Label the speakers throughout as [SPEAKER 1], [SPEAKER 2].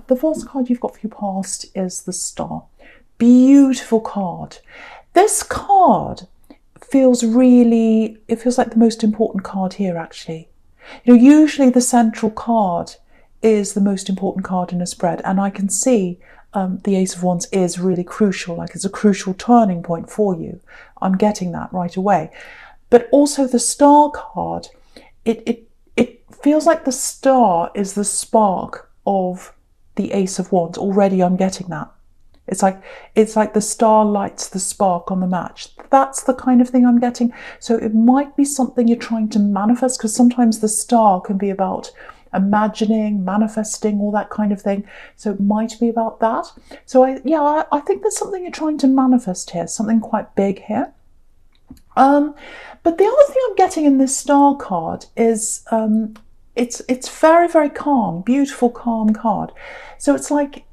[SPEAKER 1] the first card you've got for your past is the Star. Beautiful card. This card feels like the most important card here, actually. Usually the central card is the most important card in a spread, and I can see the Ace of Wands is really crucial, like it's a crucial turning point for you. I'm getting that right away. But also the Star card, it feels like the Star is the spark of the Ace of Wands. Already I'm getting that. It's like the Star lights the spark on the match. That's the kind of thing I'm getting. So it might be something you're trying to manifest, because sometimes the Star can be about imagining, manifesting, all that kind of thing. So it might be about that. So I think there's something you're trying to manifest here, something quite big here. But the other thing I'm getting in this Star card is it's very, very calm, beautiful, calm card. So it's like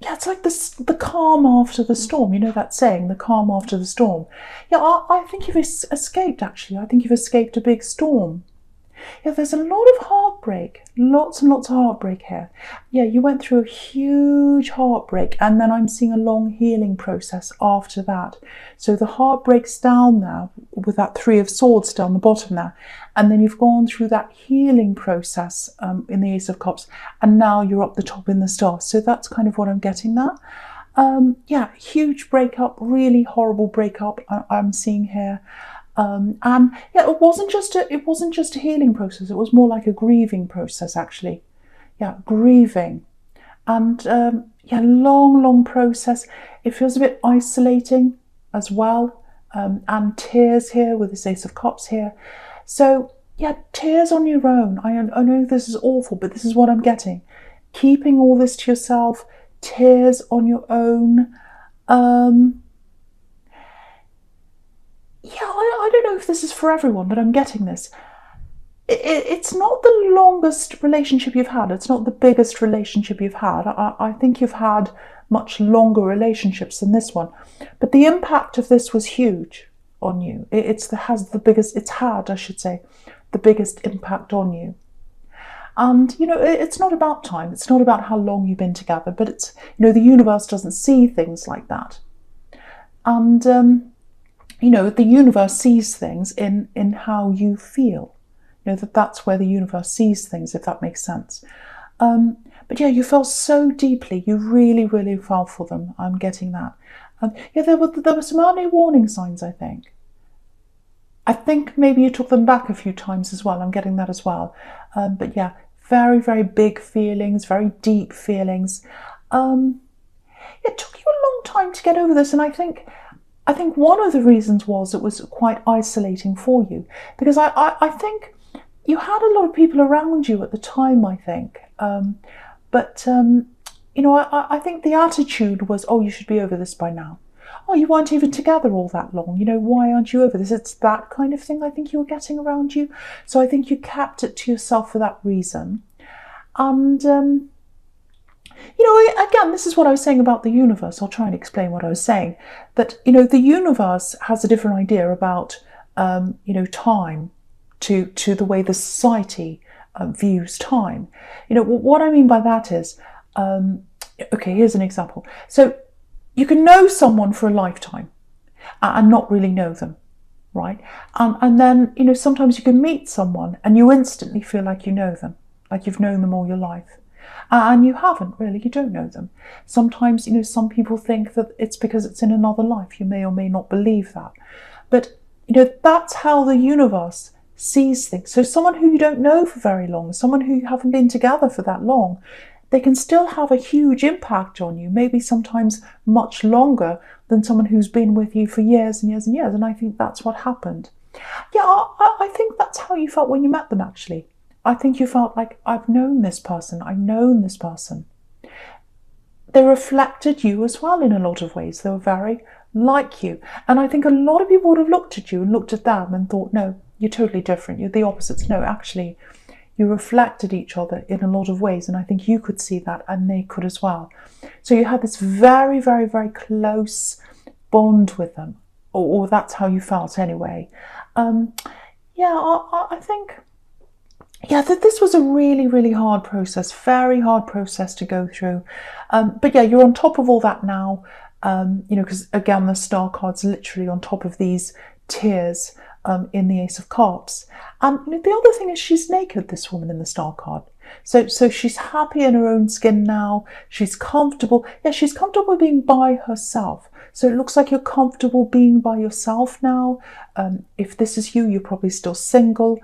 [SPEAKER 1] the calm after the storm. You know that saying, the calm after the storm. Yeah, I think you've escaped, actually. I think you've escaped a big storm. Yeah, there's a lot of heartbreak, lots and lots of heartbreak here. Yeah, you went through a huge heartbreak, and then I'm seeing a long healing process after that. So the heartbreak's down there with that Three of Swords down the bottom there, and then you've gone through that healing process in the Ace of Cups, and now you're up the top in the Star. So that's kind of what I'm getting there. Yeah, huge breakup, really horrible breakup I'm seeing here. And yeah, it wasn't just a healing process. It was more like a grieving process, actually. Yeah, grieving, and yeah, long process. It feels a bit isolating as well, and tears here with this Ace of Cups here. So yeah, tears on your own. I know this is awful, but this is what I'm getting. Keeping all this to yourself, tears on your own. Yeah, I don't know if this is for everyone, but I'm getting this. It's not the longest relationship you've had. It's not the biggest relationship you've had. I think you've had much longer relationships than this one. But the impact of this was huge on you. It's had the biggest impact on you. And, it's not about time. It's not about how long you've been together, but it's, the universe doesn't see things like that. And, the universe sees things in how you feel. That's where the universe sees things, if that makes sense. But yeah, you felt so deeply. You really, really fell for them. I'm getting that. Yeah, there were some early warning signs, I think. I think maybe you took them back a few times as well. I'm getting that as well. But yeah, very, very big feelings, very deep feelings. It took you a long time to get over this, and I think one of the reasons was it was quite isolating for you, because I think you had a lot of people around you at the time, I think. But I think the attitude was, oh, you should be over this by now. Oh, you weren't even together all that long. Why aren't you over this? It's that kind of thing I think you were getting around you. So I think you kept it to yourself for that reason. And, again, this is what I was saying about the universe. I'll try and explain what I was saying. That, the universe has a different idea about, time to the way the society views time. What I mean by that is, okay, here's an example. So you can know someone for a lifetime and not really know them, right? And then, sometimes you can meet someone and you instantly feel like you know them, like you've known them all your life. And you haven't really, you don't know them. Sometimes, some people think that it's because it's in another life. You may or may not believe that. But, that's how the universe sees things. So someone who you don't know for very long, someone who you haven't been together for that long, they can still have a huge impact on you, maybe sometimes much longer than someone who's been with you for years and years and years. And I think that's what happened. Yeah, I think that's how you felt when you met them, actually. I think you felt like, I've known this person. They reflected you as well in a lot of ways. They were very like you. And I think a lot of people would have looked at you and looked at them and thought, no, you're totally different. You're the opposites. No, actually, you reflected each other in a lot of ways. And I think you could see that and they could as well. So you had this very, very, very close bond with them. Or that's how you felt anyway. Yeah, I think... yeah, this was a really, really hard process, very hard process to go through. But yeah, you're on top of all that now, because again, the star card's literally on top of these tears in the Ace of Cups. And the other thing is she's naked, this woman in the star card. So she's happy in her own skin now. She's comfortable. Yeah, she's comfortable being by herself. So it looks like you're comfortable being by yourself now. If this is you, you're probably still single.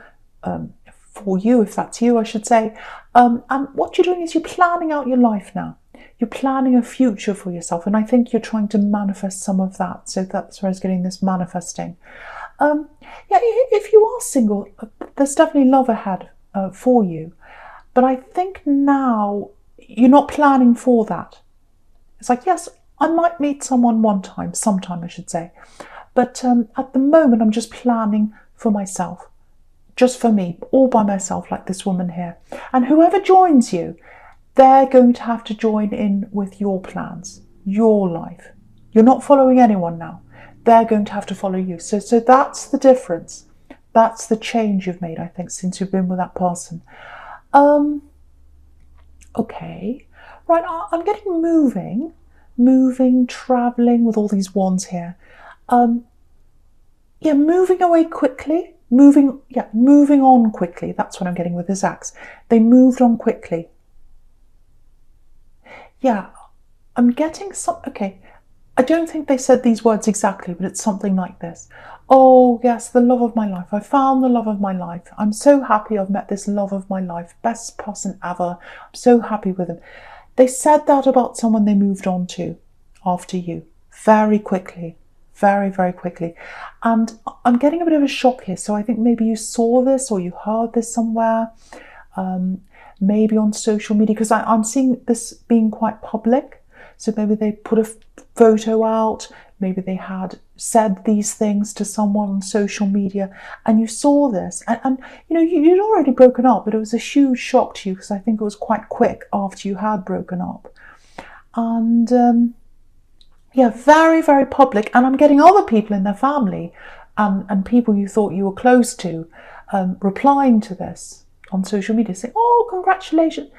[SPEAKER 1] For you, if that's you, I should say. And what you're doing is you're planning out your life now. You're planning a future for yourself. And I think you're trying to manifest some of that. So that's where I was getting this manifesting. Yeah, if you are single, there's definitely love ahead for you. But I think now you're not planning for that. It's like, yes, I might meet someone sometime I should say. But at the moment, I'm just planning for myself. Just for me, all by myself, like this woman here. And whoever joins you, they're going to have to join in with your plans, your life. You're not following anyone now. They're going to have to follow you. So that's the difference. That's the change you've made, I think, since you've been with that person. Okay. Right, I'm getting moving, traveling with all these wands here. Yeah, moving away quickly. Moving on quickly. That's what I'm getting with this axe. They moved on quickly. Yeah, I'm getting some, okay. I don't think they said these words exactly, but it's something like this. Oh, yes, the love of my life. I found the love of my life. I'm so happy I've met this love of my life. Best person ever. I'm so happy with him. They said that about someone they moved on to after you very quickly. Very, very quickly. And I'm getting a bit of a shock here. So I think maybe you saw this or you heard this somewhere, maybe on social media, because I'm seeing this being quite public. So maybe they put a photo out, maybe they had said these things to someone on social media, and you saw this. And you'd already broken up, but it was a huge shock to you because I think it was quite quick after you had broken up. And yeah, very, very public. And I'm getting other people in their family and people you thought you were close to replying to this on social media saying, oh, congratulations.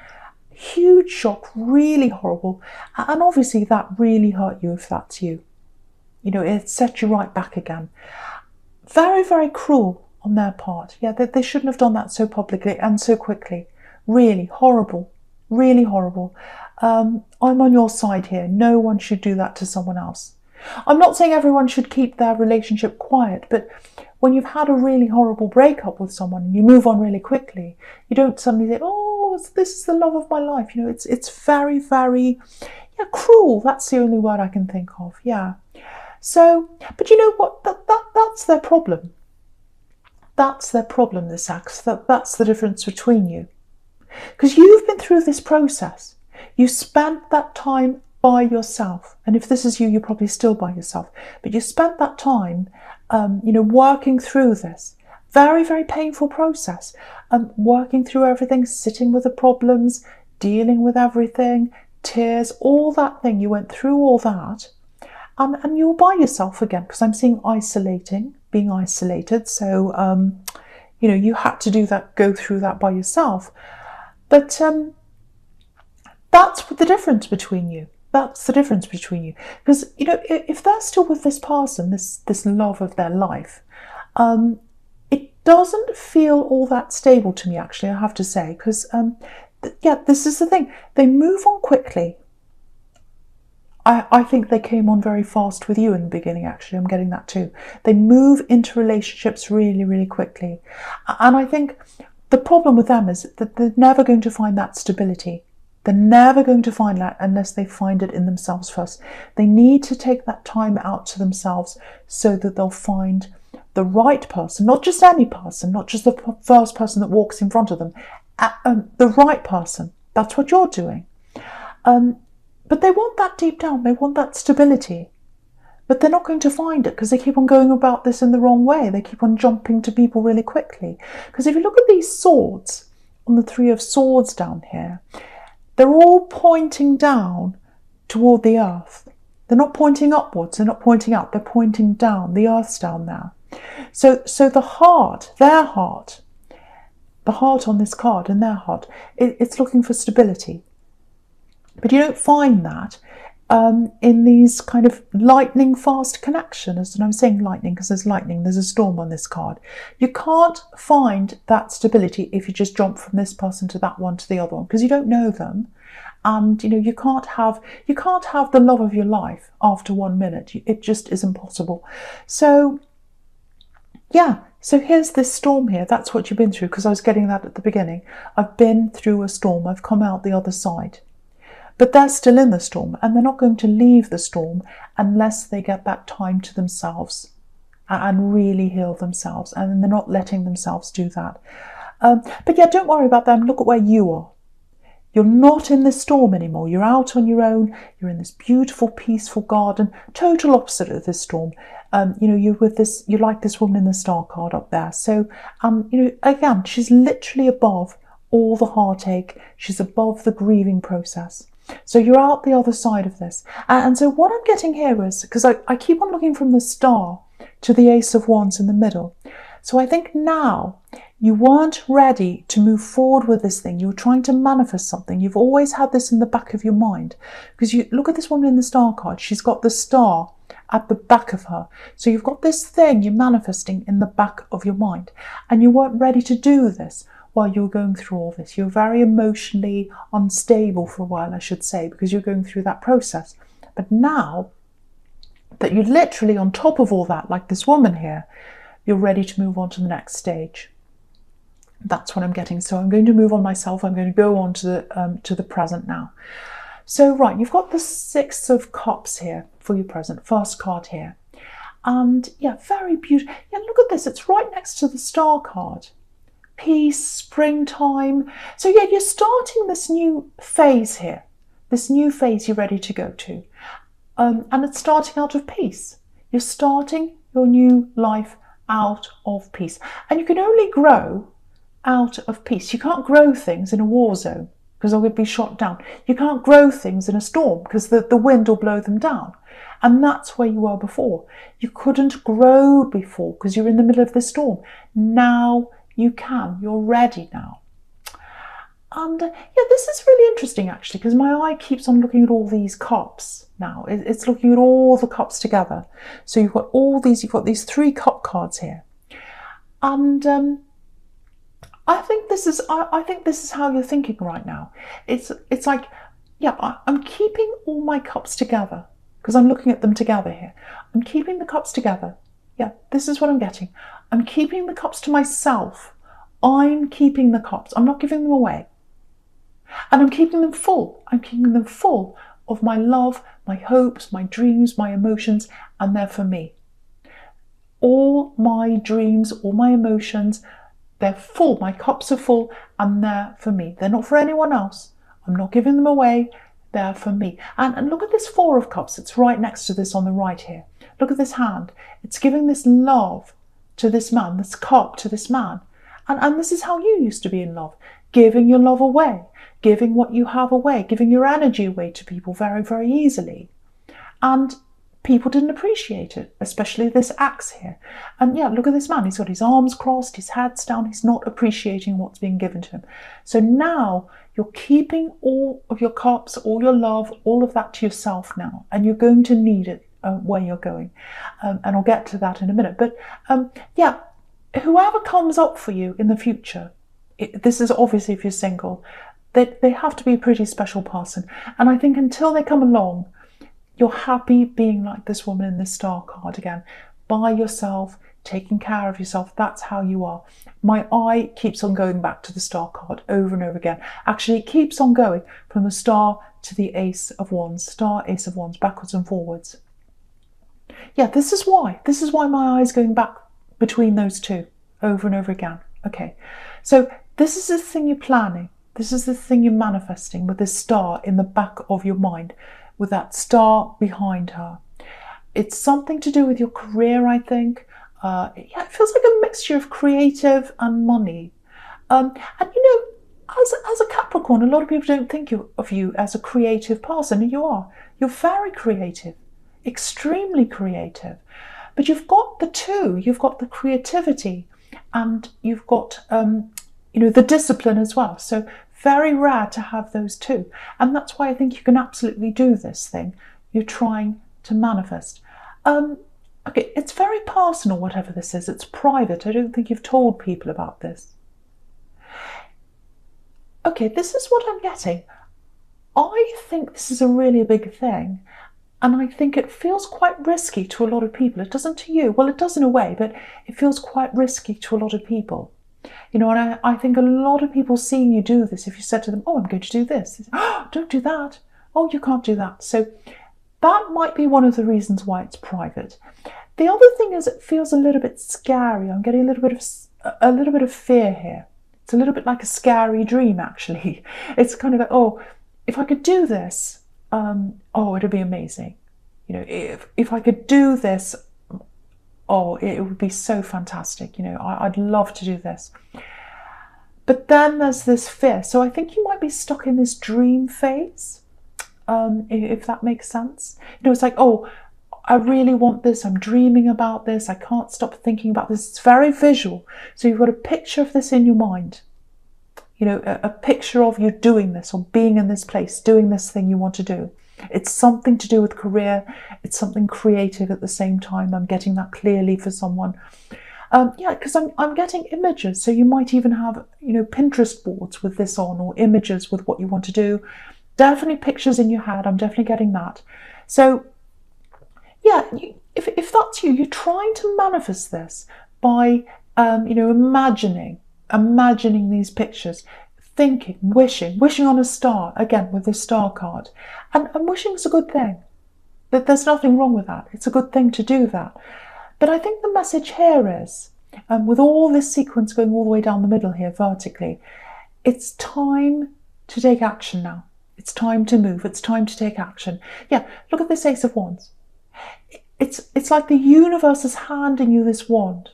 [SPEAKER 1] Huge shock, really horrible. And obviously that really hurt you if that's you. It set you right back again. Very, very cruel on their part. Yeah, they shouldn't have done that so publicly and so quickly. Really horrible, really horrible. I'm on your side here. No one should do that to someone else. I'm not saying everyone should keep their relationship quiet, but when you've had a really horrible breakup with someone and you move on really quickly, you don't suddenly say, oh, this is the love of my life. It's very, very cruel. That's the only word I can think of. Yeah. So, but you know what? That's their problem. That's their problem, this axe. That's the difference between you. Because you've been through this process. You spent that time by yourself. And if this is you, you're probably still by yourself. But you spent that time, working through this. Very, very painful process. Working through everything, sitting with the problems, dealing with everything, tears, all that thing. You went through all that. And you're by yourself again. Because I'm seeing being isolated. So, you had to do that, go through that by yourself. But that's the difference between you. That's the difference between you. Because, if they're still with this person, this love of their life, it doesn't feel all that stable to me, actually, I have to say. Because, this is the thing. They move on quickly. I think they came on very fast with you in the beginning, actually. I'm getting that too. They move into relationships really, really quickly. And I think the problem with them is that they're never going to find that stability. They're never going to find that unless they find it in themselves first. They need to take that time out to themselves so that they'll find the right person, not just any person, not just the first person that walks in front of them, the right person. That's what you're doing. But they want that deep down. They want that stability. But they're not going to find it because they keep on going about this in the wrong way. They keep on jumping to people really quickly. Because if you look at these swords, on the Three of Swords down here, they're all pointing down toward the earth. They're not pointing upwards. They're not pointing up. They're pointing down. The earth's down there. So the heart, their heart, the heart on this card and their heart, it's looking for stability. But you don't find that in these kind of lightning fast connections. And I'm saying lightning because there's lightning, there's a storm on this card. You can't find that stability if you just jump from this person to that one to the other one, because you don't know them. And you can't have the love of your life after 1 minute. It just isn't possible. So yeah, so here's this storm here. That's what you've been through, because I was getting that at the beginning. I've been through a storm. I've come out the other side. But they're still in the storm, and they're not going to leave the storm unless they get that time to themselves and really heal themselves. And they're not letting themselves do that. But yeah, don't worry about them. Look at where you are. You're not in this storm anymore. You're out on your own. You're in this beautiful, peaceful garden, total opposite of this storm. You're with this, you like this woman in the star card up there. So, again, she's literally above all the heartache. She's above the grieving process. So you're out the other side of this. And so what I'm getting here is, because I keep on looking from the star to the Ace of Wands in the middle. So I think now you weren't ready to move forward with this thing. You were trying to manifest something. You've always had this in the back of your mind. Because you look at this woman in the star card. She's got the star at the back of her. So you've got this thing you're manifesting in the back of your mind. And you weren't ready to do this while you were going through all this. You're very emotionally unstable for a while, I should say, because you're going through that process. But now that you're literally on top of all that, like this woman here, you're ready to move on to the next stage. That's what I'm getting. So I'm going to move on myself. I'm going to go on to the present now. So right, you've got the Six of Cups here for your present, first card here. And yeah, very beautiful. Yeah, look at this. It's right next to the star card. Peace, springtime. So yeah, you're starting this new phase here. This new phase you're ready to go to. And it's starting out of peace. You're starting your new life out of peace. And you can only grow out of peace. You can't grow things in a war zone because they would be shot down. You can't grow things in a storm because the wind will blow them down. And that's where you were before. You couldn't grow before because you're in the middle of the storm. Now you can. You're ready now. And yeah, this is really interesting actually, because my eye keeps on looking at all these cups now. It's looking at all the cups together. So you've got these 3 cup cards here. And I think this is how you're thinking right now. It's like, yeah, I'm keeping all my cups together because I'm looking at them together here. I'm keeping the cups together. Yeah, this is what I'm getting. I'm keeping the cups to myself. I'm keeping the cups. I'm not giving them away. And I'm keeping them full. I'm keeping them full of my love, my hopes, my dreams, my emotions, and they're for me. All my dreams, all my emotions, they're full. My cups are full and they're for me. They're not for anyone else. I'm not giving them away. They're for me. And look at this 4 of Cups. It's right next to this on the right here. Look at this hand. It's giving this love to this man, this cup to this man. And this is how you used to be in love. Giving your love away. Giving what you have away. Giving your energy away to people very, very easily. And people didn't appreciate it, especially this axe here. And yeah, look at this man. He's got his arms crossed, his head's down. He's not appreciating what's being given to him. So now you're keeping all of your cups, all your love, all of that to yourself now. And you're going to need it where you're going. And I'll get to that in a minute. But yeah, whoever comes up for you in the future, this is obviously if you're single, they have to be a pretty special person. And I think until they come along, you're happy being like this woman in this star card again, by yourself, taking care of yourself. That's how you are. My eye keeps on going back to the star card over and over again. Actually, it keeps on going from the star to the Ace of Wands, star, Ace of Wands, backwards and forwards. Yeah, this is why my eye is going back between those two over and over again. Okay, so this is the thing you're planning. This is the thing you're manifesting with this star in the back of your mind, with that star behind her. It's something to do with your career, I think. Yeah, it feels like a mixture of creative and money. And you know, as a Capricorn, a lot of people don't think of you as a creative person, and you are. You're very creative, extremely creative. But you've got the two. You've got the creativity, and you've got the discipline as well. So very rare to have those two. And that's why I think you can absolutely do this thing you're trying to manifest. Okay, it's very personal, whatever this is. It's private. I don't think you've told people about this. Okay, this is what I'm getting. I think this is a really big thing. And I think it feels quite risky to a lot of people. It doesn't to you. Well, it does in a way, but it feels quite risky to a lot of people. And I think a lot of people seeing you do this, if you said to them, oh, I'm going to do this. Say, oh, don't do that. Oh, you can't do that. So that might be one of the reasons why it's private. The other thing is it feels a little bit scary. I'm getting a little bit of fear here. It's a little bit like a scary dream, actually. It's kind of like, oh, if I could do this, it'd be amazing. If I could do this, oh, it would be so fantastic. I'd love to do this. But then there's this fear. So I think you might be stuck in this dream phase, if that makes sense. It's like, oh, I really want this. I'm dreaming about this. I can't stop thinking about this. It's very visual. So you've got a picture of this in your mind. A picture of you doing this or being in this place, doing this thing you want to do. It's something to do with career. It's something creative at the same time. I'm getting that clearly for someone. Because I'm getting images. So you might even have, Pinterest boards with this on, or images with what you want to do. Definitely pictures in your head. I'm definitely getting that. So yeah, if that's you, you're trying to manifest this by, imagining these pictures, thinking, wishing on a star, again, with this star card. And wishing is a good thing. There's nothing wrong with that. It's a good thing to do that. But I think the message here is, with all this sequence going all the way down the middle here, vertically, it's time to take action now. It's time to move. It's time to take action. Yeah, look at this Ace of Wands. It's like the universe is handing you this wand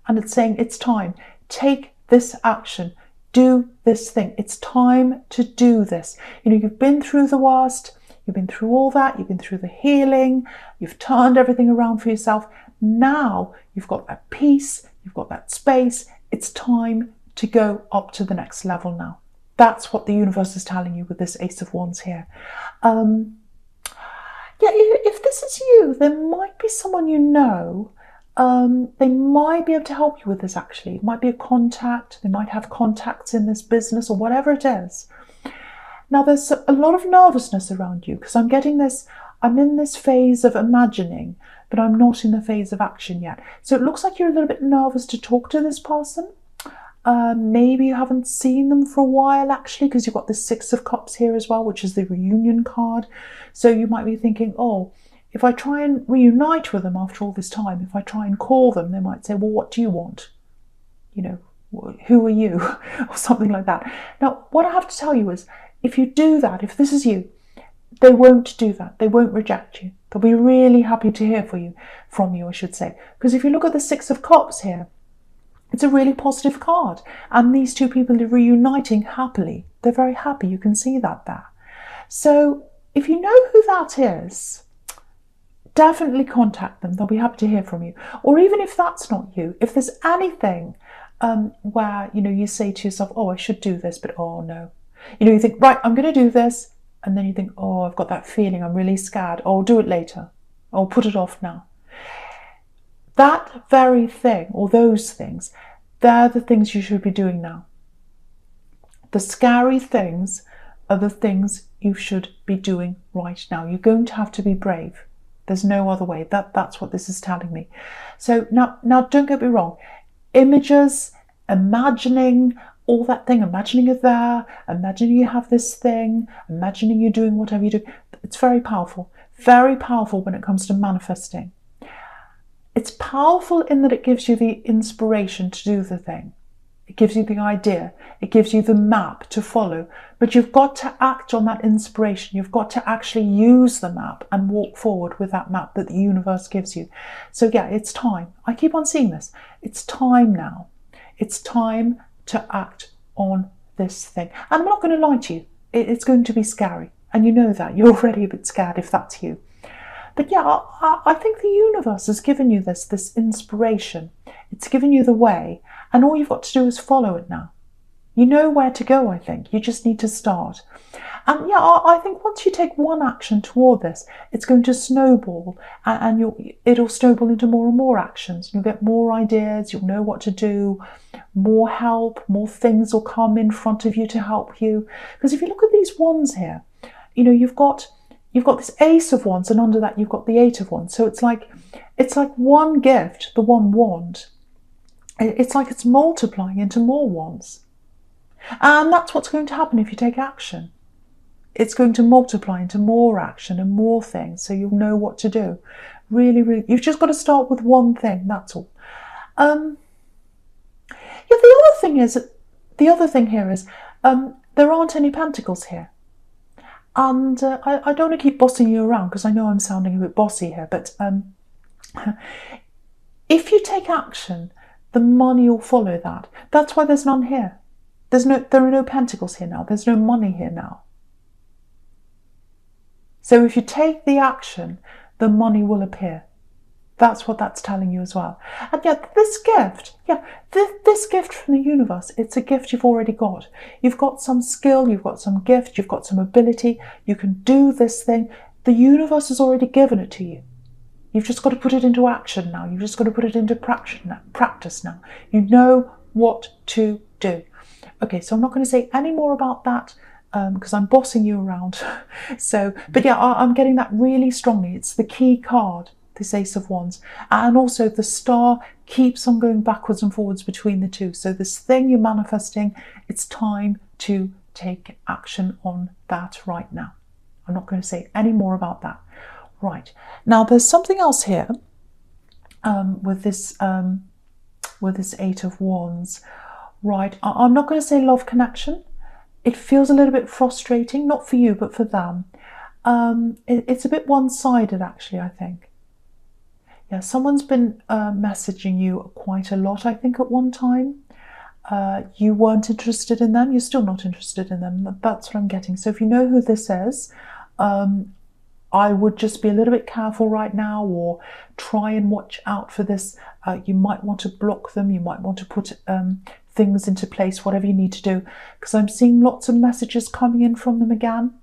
[SPEAKER 1] and it's saying, it's time. Take this action. Do this thing. It's time to do this. You've been through the worst. You've been through all that. You've been through the healing. You've turned everything around for yourself. Now you've got that peace. You've got that space. It's time to go up to the next level now. That's what the universe is telling you with this Ace of Wands here. If this is you, there might be someone they might be able to help you with this, actually. It might be a contact. They might have contacts in this business or whatever it is. Now, there's a lot of nervousness around you because I'm getting this, I'm in this phase of imagining, but I'm not in the phase of action yet. So it looks like you're a little bit nervous to talk to this person. Maybe you haven't seen them for a while, actually, because you've got the Six of Cups here as well, which is the reunion card. So you might be thinking, oh, if I try and reunite with them after all this time, if I try and call them, they might say, well, what do you want? Who are you? Or something like that. Now, what I have to tell you is, if you do that, if this is you, they won't do that. They won't reject you. They'll be really happy to hear from you, I should say. Because if you look at the Six of Cups here, it's a really positive card. And these two people are reuniting happily. They're very happy. You can see that there. So if you know who that is, definitely contact them. They'll be happy to hear from you. Or even if that's not you, if there's anything where, you say to yourself, oh, I should do this, but oh no. You think, right, I'm going to do this. And then you think, oh, I've got that feeling. I'm really scared. Oh, I'll do it later. I'll put it off now. That very thing, or those things, they're the things you should be doing now. The scary things are the things you should be doing right now. You're going to have to be brave. There's no other way. That's what this is telling me. So now don't get me wrong. Images, imagining, all that thing, imagining you're there, imagining you have this thing, imagining you're doing whatever you do. It's very powerful when it comes to manifesting. It's powerful in that it gives you the inspiration to do the thing. It gives you the idea. It gives you the map to follow. But you've got to act on that inspiration. You've got to actually use the map and walk forward with that map that the universe gives you. So yeah, it's time. I keep on seeing this. It's time now. It's time to act on this thing. And I'm not going to lie to you. It's going to be scary. And you know that. You're already a bit scared if that's you. But yeah, I think the universe has given you this inspiration. It's given you the way. And all you've got to do is follow it now. You know where to go, I think. You just need to start. And yeah, I think once you take one action toward this, it's going to snowball, and it'll snowball into more and more actions. You'll get more ideas, you'll know what to do, more help, more things will come in front of you to help you. Because if you look at these wands here, you know, you've got this Ace of Wands, and under that you've got the Eight of Wands. So it's like one gift, the one wand. It's like it's multiplying into more wands. And that's what's going to happen if you take action. It's going to multiply into more action and more things, so you'll know what to do. Really, really, you've just got to start with one thing, that's all. Yeah, the other thing here is, there aren't any pentacles here. And I don't want to keep bossing you around, because I know I'm sounding a bit bossy here, but if you take action, the money will follow that. That's why there's none here. There are no pentacles here now. There's no money here now. So if you take the action, the money will appear. That's what that's telling you as well. And yet this gift, this gift from the universe, it's a gift you've already got. You've got some skill, you've got some gift, you've got some ability. You can do this thing. The universe has already given it to you. You've just got to put it into action now. You've just got to put it into practice now. You know what to do. Okay, so I'm not going to say any more about that, because I'm bossing you around. But yeah, I'm getting that really strongly. It's the key card, this Ace of Wands. And also the star keeps on going backwards and forwards between the two. So this thing you're manifesting, it's time to take action on that right now. I'm not going to say any more about that. Right, now there's something else here with this Eight of Wands. Right, I'm not going to say love connection. It feels a little bit frustrating, not for you, but for them. It's a bit one-sided, actually, I think. Yeah, someone's been messaging you quite a lot, I think, at one time. You weren't interested in them. You're still not interested in them. That's what I'm getting. So if you know who this is, I would just be a little bit careful right now, or try and watch out for this. You might want to block them. You might want to put things into place, whatever you need to do, because I'm seeing lots of messages coming in from them again,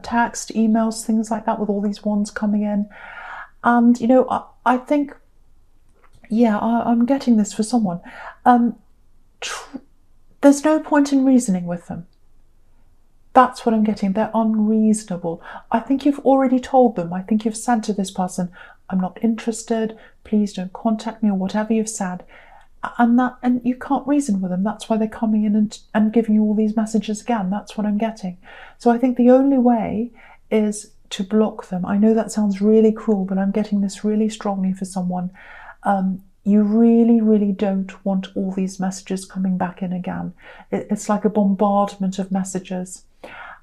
[SPEAKER 1] text, emails, things like that, with all these wands coming in. And, you know, I think, yeah, I'm getting this for someone. There's no point in reasoning with them. That's what I'm getting. They're unreasonable. I think you've already told them. I think you've said to this person, I'm not interested, please don't contact me, or whatever you've said. And you can't reason with them. That's why they're coming in and giving you all these messages again. That's what I'm getting. So I think the only way is to block them. I know that sounds really cruel, but I'm getting this really strongly for someone. You really, really don't want all these messages coming back in again. It's like a bombardment of messages.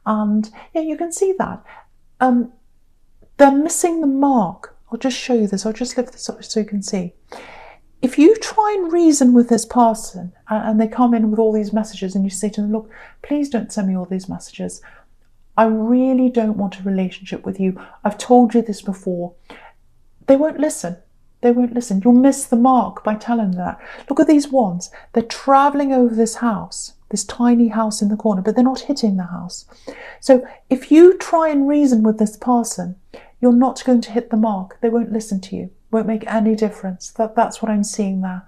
[SPEAKER 1] And yeah, you can see that. They're missing the mark. I'll just show you this. I'll just lift this up so you can see. If you try and reason with this person, and they come in with all these messages, and you say to them, look, please don't send me all these messages. I really don't want a relationship with you. I've told you this before. They won't listen. They won't listen. You'll miss the mark by telling them that. Look at these wands. They're traveling over this house, this tiny house in the corner, but they're not hitting the house. So if you try and reason with this person, you're not going to hit the mark. They won't listen to you. Won't make any difference. That's what I'm seeing there.